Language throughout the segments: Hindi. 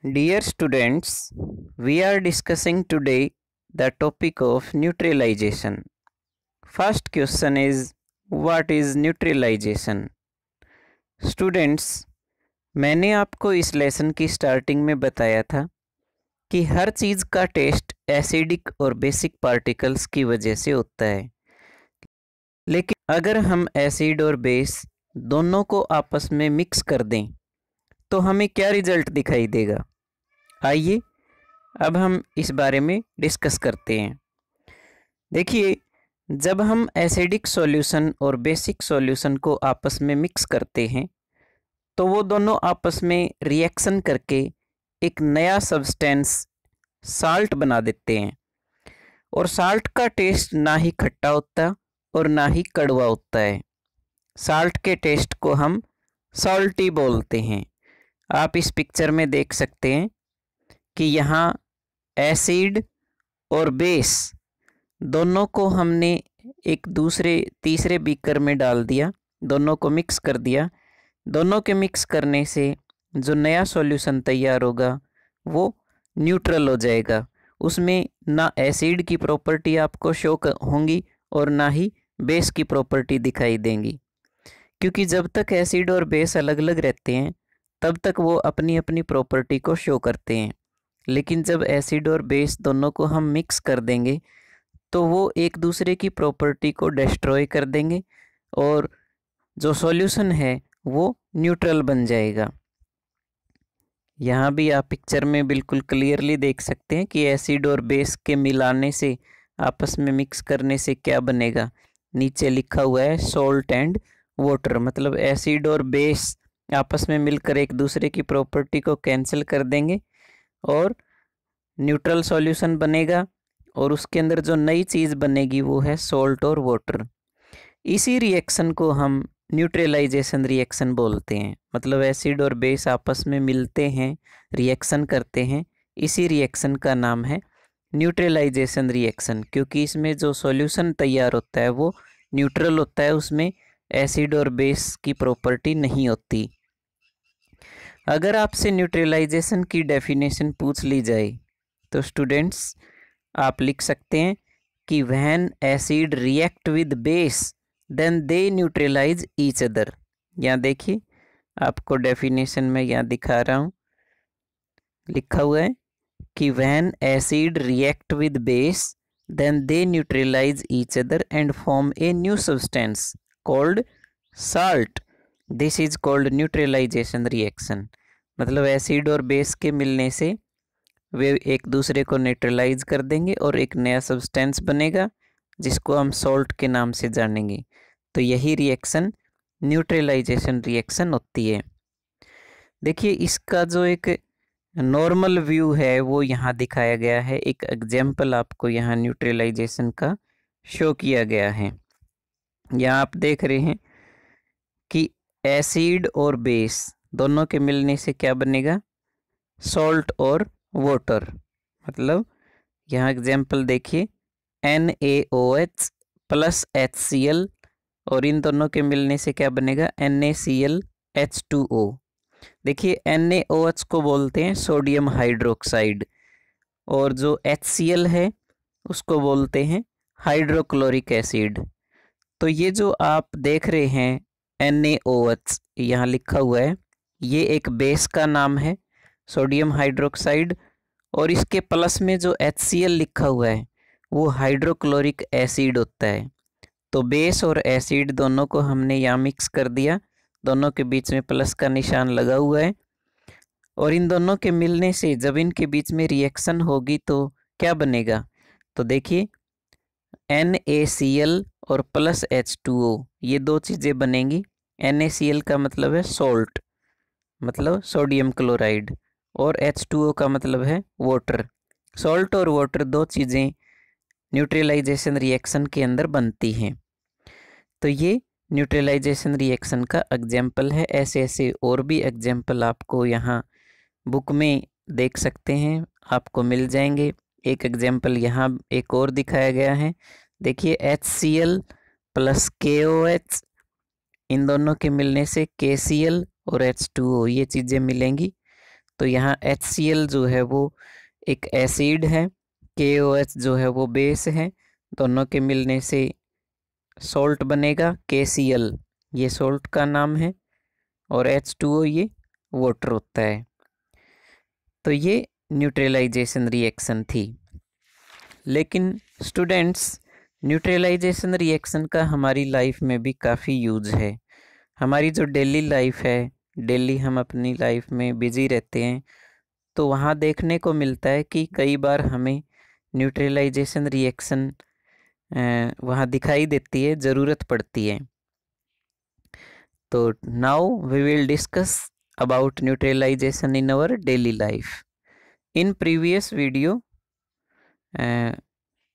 Dear students, we are discussing today the topic of neutralization. First question is, what is neutralization? Students, मैंने आपको इस लेसन की स्टार्टिंग में बताया था कि हर चीज़ का टेस्ट एसिडिक और बेसिक पार्टिकल्स की वजह से होता है। लेकिन अगर हम एसिड और बेस दोनों को आपस में मिक्स कर दें तो हमें क्या रिजल्ट दिखाई देगा? आइए अब हम इस बारे में डिस्कस करते हैं। देखिए, जब हम एसिडिक सॉल्यूशन और बेसिक सॉल्यूशन को आपस में मिक्स करते हैं तो वो दोनों आपस में रिएक्शन करके एक नया सब्सटेंस साल्ट बना देते हैं। और साल्ट का टेस्ट ना ही खट्टा होता और ना ही कड़वा होता है। साल्ट के टेस्ट को हम सॉल्टी बोलते हैं। आप इस पिक्चर में देख सकते हैं कि यहाँ एसिड और बेस दोनों को हमने एक दूसरे तीसरे बीकर में डाल दिया, दोनों को मिक्स कर दिया। दोनों के मिक्स करने से जो नया सॉल्यूशन तैयार होगा वो न्यूट्रल हो जाएगा। उसमें ना एसिड की प्रॉपर्टी आपको शो होंगी और ना ही बेस की प्रॉपर्टी दिखाई देंगी, क्योंकि जब तक एसिड और बेस अलग अलग रहते हैं तब तक वो अपनी अपनी प्रॉपर्टी को शो करते हैं। लेकिन जब एसिड और बेस दोनों को हम मिक्स कर देंगे तो वो एक दूसरे की प्रॉपर्टी को डिस्ट्रॉय कर देंगे और जो सॉल्यूशन है वो न्यूट्रल बन जाएगा। यहाँ भी आप पिक्चर में बिल्कुल क्लियरली देख सकते हैं कि एसिड और बेस के मिलाने से, आपस में मिक्स करने से क्या बनेगा। नीचे लिखा हुआ है सॉल्ट एंड वाटर, मतलब एसिड और बेस आपस में मिलकर एक दूसरे की प्रॉपर्टी को कैंसिल कर देंगे और न्यूट्रल सॉल्यूशन बनेगा और उसके अंदर जो नई चीज़ बनेगी वो है सॉल्ट और वाटर। इसी रिएक्शन को हम न्यूट्रलाइजेशन रिएक्शन बोलते हैं। मतलब एसिड और बेस आपस में मिलते हैं, रिएक्शन करते हैं, इसी रिएक्शन का नाम है न्यूट्रलाइजेशन रिएक्शन, क्योंकि इसमें जो सॉल्यूशन तैयार होता है वो न्यूट्रल होता है, उसमें एसिड और बेस की प्रॉपर्टी नहीं होती। अगर आपसे न्यूट्रलाइजेशन की डेफिनेशन पूछ ली जाए तो स्टूडेंट्स आप लिख सकते हैं कि when acid react with base then they neutralise each other. यहाँ देखिए, आपको डेफिनेशन में यहाँ दिखा रहा हूँ, लिखा हुआ है कि when acid react with base then they neutralise each other and form a new substance called salt. This is called neutralisation reaction. मतलब एसिड और बेस के मिलने से वे एक दूसरे को न्यूट्रलाइज कर देंगे और एक नया सब्सटेंस बनेगा जिसको हम सॉल्ट के नाम से जानेंगे। तो यही रिएक्शन न्यूट्रलाइजेशन रिएक्शन होती है। देखिए, इसका जो एक नॉर्मल व्यू है वो यहाँ दिखाया गया है। एक एग्जाम्पल आपको यहाँ न्यूट्रलाइजेशन का शो किया गया है। यहाँ आप देख रहे हैं कि एसिड और बेस दोनों के मिलने से क्या बनेगा? सॉल्ट और वाटर। मतलब यहाँ एग्जाम्पल देखिए, NaOH प्लस HCl और इन दोनों के मिलने से क्या बनेगा? NaClH2O। देखिए, NaOH को बोलते हैं सोडियम हाइड्रोक्साइड और जो HCl है उसको बोलते हैं हाइड्रोक्लोरिक एसिड। तो ये जो आप देख रहे हैं NaOH यहाँ लिखा हुआ है, ये एक बेस का नाम है सोडियम हाइड्रोक्साइड, और इसके प्लस में जो HCl लिखा हुआ है वो हाइड्रोक्लोरिक एसिड होता है। तो बेस और एसिड दोनों को हमने यहाँ मिक्स कर दिया, दोनों के बीच में प्लस का निशान लगा हुआ है, और इन दोनों के मिलने से जब इनके बीच में रिएक्शन होगी तो क्या बनेगा? तो देखिए, NaCl और प्लस H2O ये दो चीज़ें बनेंगी। NaCl का मतलब है सॉल्ट, मतलब सोडियम क्लोराइड, और H2O का मतलब है वाटर। सॉल्ट और वाटर दो चीज़ें न्यूट्रलाइजेशन रिएक्शन के अंदर बनती हैं। तो ये न्यूट्रलाइजेशन रिएक्शन का एग्जाम्पल है। ऐसे ऐसे और भी एग्जाम्पल आपको यहाँ बुक में देख सकते हैं, आपको मिल जाएंगे। एक एग्जाम्पल यहाँ एक और दिखाया गया है। देखिए, HCl प्लस KOH, इन दोनों के मिलने से KCl और H2O ये चीज़ें मिलेंगी। तो यहाँ HCl जो है वो एक एसिड है, KOH जो है वो बेस है, दोनों के मिलने से सॉल्ट बनेगा KCl, ये सॉल्ट का नाम है, और H2O ये वाटर होता है। तो ये न्यूट्रलाइजेशन रिएक्शन थी। लेकिन स्टूडेंट्स, न्यूट्रलाइजेशन रिएक्शन का हमारी लाइफ में भी काफ़ी यूज है। हमारी जो डेली लाइफ है, डेली हम अपनी लाइफ में बिजी रहते हैं, तो वहाँ देखने को मिलता है कि कई बार हमें न्यूट्रलाइजेशन रिएक्शन वहाँ दिखाई देती है, ज़रूरत पड़ती है। तो now we will discuss about neutralization in our daily life. In previous video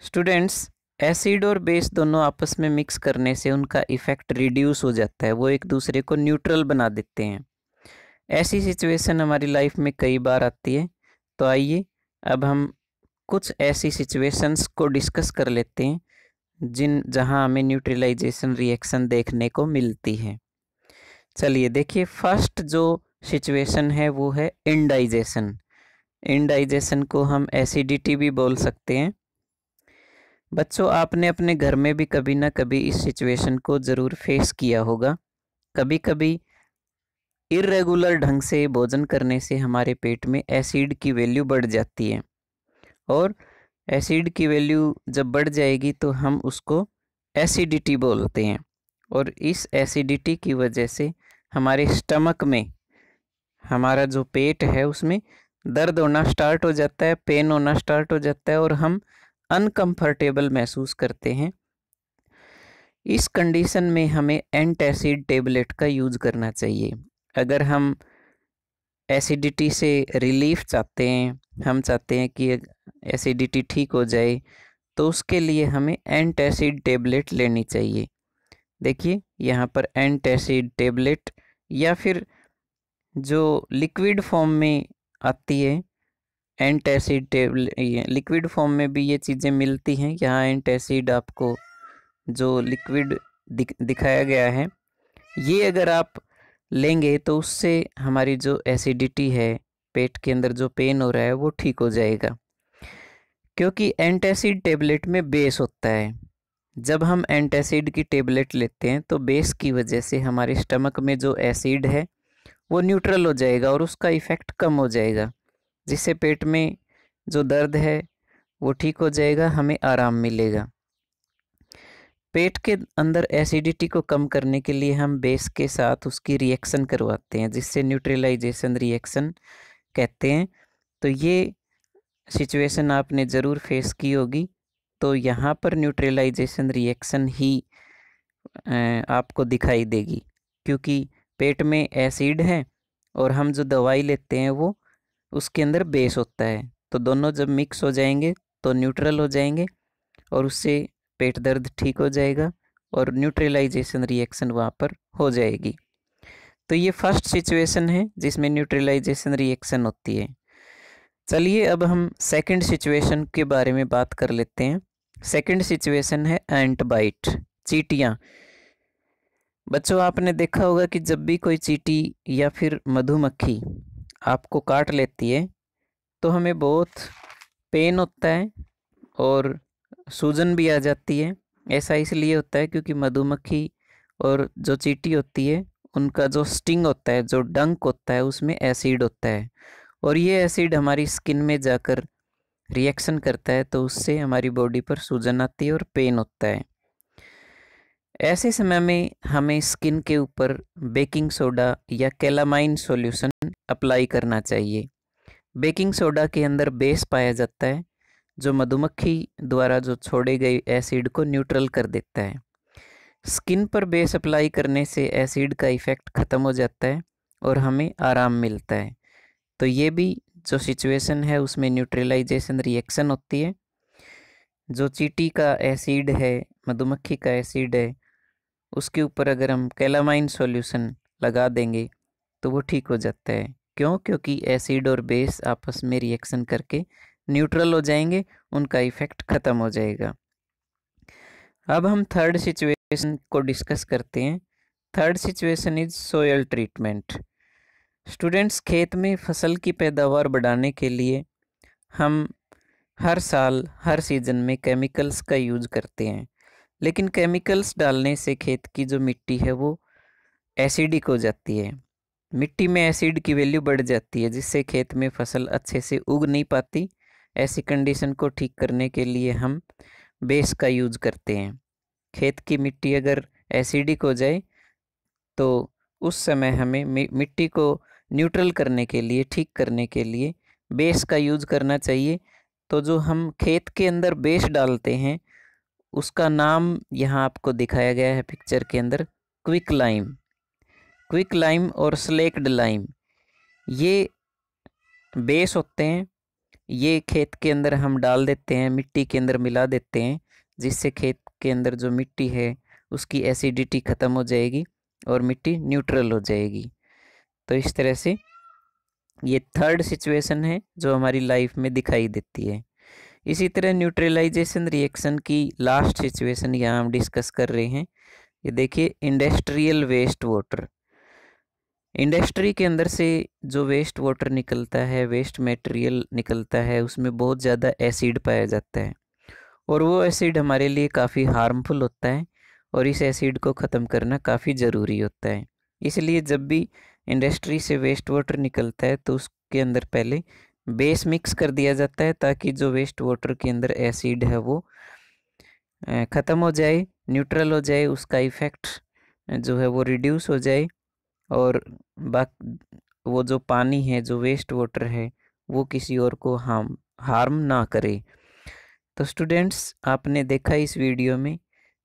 students, acid और बेस दोनों आपस में मिक्स करने से उनका इफ़ेक्ट रिड्यूस हो जाता है, वो एक दूसरे को न्यूट्रल बना देते हैं। ऐसी सिचुएशन हमारी लाइफ में कई बार आती है। तो आइए अब हम कुछ ऐसी सिचुएशंस को डिस्कस कर लेते हैं जहां हमें न्यूट्रलाइजेशन रिएक्शन देखने को मिलती है। चलिए देखिए, फर्स्ट जो सिचुएशन है वो है इंडाइजेशन। इंडाइजेशन को हम एसिडिटी भी बोल सकते हैं। बच्चों, आपने अपने घर में भी कभी ना कभी इस सिचुएशन को ज़रूर फेस किया होगा। कभी कभी इर्रेगुलर ढंग से भोजन करने से हमारे पेट में एसिड की वैल्यू बढ़ जाती है, और एसिड की वैल्यू जब बढ़ जाएगी तो हम उसको एसिडिटी बोलते हैं। और इस एसिडिटी की वजह से हमारे स्टमक में, हमारा जो पेट है उसमें दर्द होना स्टार्ट हो जाता है, पेन होना स्टार्ट हो जाता है, और हम अनकंफर्टेबल महसूस करते हैं। इस कंडीशन में हमें एंटासिड टेबलेट का यूज़ करना चाहिए। अगर हम एसिडिटी से रिलीफ चाहते हैं, हम चाहते हैं कि एसिडिटी ठीक हो जाए, तो उसके लिए हमें एंटासिड टेबलेट लेनी चाहिए। देखिए यहाँ पर एंटासिड टेबलेट, या फिर जो लिक्विड फॉर्म में आती है एंटासिड टेबलेट, लिक्विड फॉर्म में भी ये चीज़ें मिलती हैं। यहाँ एंटासिड आपको जो लिक्विड दिखाया गया है, ये अगर आप लेंगे तो उससे हमारी जो एसिडिटी है, पेट के अंदर जो पेन हो रहा है, वो ठीक हो जाएगा। क्योंकि एंटासिड टेबलेट में बेस होता है। जब हम एंटासिड की टेबलेट लेते हैं तो बेस की वजह से हमारे स्टमक में जो एसिड है वो न्यूट्रल हो जाएगा और उसका इफ़ेक्ट कम हो जाएगा, जिससे पेट में जो दर्द है वो ठीक हो जाएगा, हमें आराम मिलेगा। पेट के अंदर एसिडिटी को कम करने के लिए हम बेस के साथ उसकी रिएक्शन करवाते हैं, जिससे न्यूट्रलाइजेशन रिएक्शन कहते हैं। तो ये सिचुएशन आपने ज़रूर फेस की होगी। तो यहाँ पर न्यूट्रलाइजेशन रिएक्शन ही आपको दिखाई देगी, क्योंकि पेट में एसिड है और हम जो दवाई लेते हैं वो उसके अंदर बेस होता है। तो दोनों जब मिक्स हो जाएंगे तो न्यूट्रल हो जाएंगे, और उससे पेट दर्द ठीक हो जाएगा और न्यूट्रलाइजेशन रिएक्शन वहाँ पर हो जाएगी। तो ये फर्स्ट सिचुएशन है जिसमें न्यूट्रलाइजेशन रिएक्शन होती है। चलिए अब हम सेकंड सिचुएशन के बारे में बात कर लेते हैं। सेकंड सिचुएशन है एंट बाइट, चींटियाँ। बच्चों, आपने देखा होगा कि जब भी कोई चींटी या फिर मधुमक्खी आपको काट लेती है तो हमें बहुत पेन होता है और सूजन भी आ जाती है। ऐसा इसलिए होता है क्योंकि मधुमक्खी और जो चींटी होती है उनका जो स्टिंग होता है, जो डंक होता है, उसमें एसिड होता है, और ये एसिड हमारी स्किन में जाकर रिएक्शन करता है, तो उससे हमारी बॉडी पर सूजन आती है और पेन होता है। ऐसे समय में हमें स्किन के ऊपर बेकिंग सोडा या कैलामाइन सॉल्यूशन अप्लाई करना चाहिए। बेकिंग सोडा के अंदर बेस पाया जाता है, जो मधुमक्खी द्वारा जो छोड़े गए एसिड को न्यूट्रल कर देता है। स्किन पर बेस अप्लाई करने से एसिड का इफ़ेक्ट ख़त्म हो जाता है और हमें आराम मिलता है। तो ये भी जो सिचुएशन है उसमें न्यूट्रलाइजेशन रिएक्शन होती है। जो चींटी का एसिड है, मधुमक्खी का एसिड है, उसके ऊपर अगर हम कैलामाइन सॉल्यूशन लगा देंगे तो वो ठीक हो जाता है। क्यों? क्योंकि एसिड और बेस आपस में रिएक्शन करके न्यूट्रल हो जाएंगे, उनका इफ़ेक्ट ख़त्म हो जाएगा। अब हम थर्ड सिचुएशन को डिस्कस करते हैं। Third situation is soil treatment. Students, खेत में फसल की पैदावार बढ़ाने के लिए हम हर साल हर सीज़न में केमिकल्स का यूज़ करते हैं, लेकिन केमिकल्स डालने से खेत की जो मिट्टी है वो एसिडिक हो जाती है। मिट्टी में एसिड की वैल्यू बढ़ जाती है, जिससे खेत में फसल अच्छे से उग नहीं पाती। ऐसी कंडीशन को ठीक करने के लिए हम बेस का यूज़ करते हैं। खेत की मिट्टी अगर एसिडिक हो जाए तो उस समय हमें मिट्टी को न्यूट्रल करने के लिए, ठीक करने के लिए बेस का यूज़ करना चाहिए। तो जो हम खेत के अंदर बेस डालते हैं उसका नाम यहाँ आपको दिखाया गया है पिक्चर के अंदर, क्विक लाइम। क्विक लाइम और स्लेक्ड लाइम ये बेस होते हैं। ये खेत के अंदर हम डाल देते हैं, मिट्टी के अंदर मिला देते हैं, जिससे खेत के अंदर जो मिट्टी है उसकी एसिडिटी ख़त्म हो जाएगी और मिट्टी न्यूट्रल हो जाएगी। तो इस तरह से ये थर्ड सिचुएशन है जो हमारी लाइफ में दिखाई देती है। इसी तरह न्यूट्रलाइजेशन रिएक्शन की लास्ट सिचुएशन यहाँ हम डिस्कस कर रहे हैं। ये देखिए, इंडस्ट्रियल वेस्ट वाटर। इंडस्ट्री के अंदर से जो वेस्ट वाटर निकलता है, वेस्ट मटेरियल निकलता है, उसमें बहुत ज़्यादा एसिड पाया जाता है और वो एसिड हमारे लिए काफ़ी हार्मफुल होता है और इस एसिड को ख़त्म करना काफ़ी ज़रूरी होता है। इसलिए जब भी इंडस्ट्री से वेस्ट वाटर निकलता है तो उसके अंदर पहले बेस मिक्स कर दिया जाता है, ताकि जो वेस्ट वाटर के अंदर एसिड है वो ख़त्म हो जाए, न्यूट्रल हो जाए, उसका इफ़ेक्ट जो है वो रिड्यूस हो जाए और वो जो पानी है, जो वेस्ट वाटर है, वो किसी और को हार्म ना करे। तो स्टूडेंट्स, आपने देखा इस वीडियो में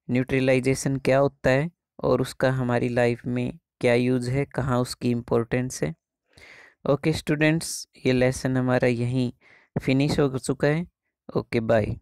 न्यूट्रलाइजेशन क्या होता है और उसका हमारी लाइफ में क्या यूज़ है, कहाँ उसकी इम्पोर्टेंस है। ओके स्टूडेंट्स, ये लेसन हमारा यहीं फिनिश हो चुका है। Okay, bye.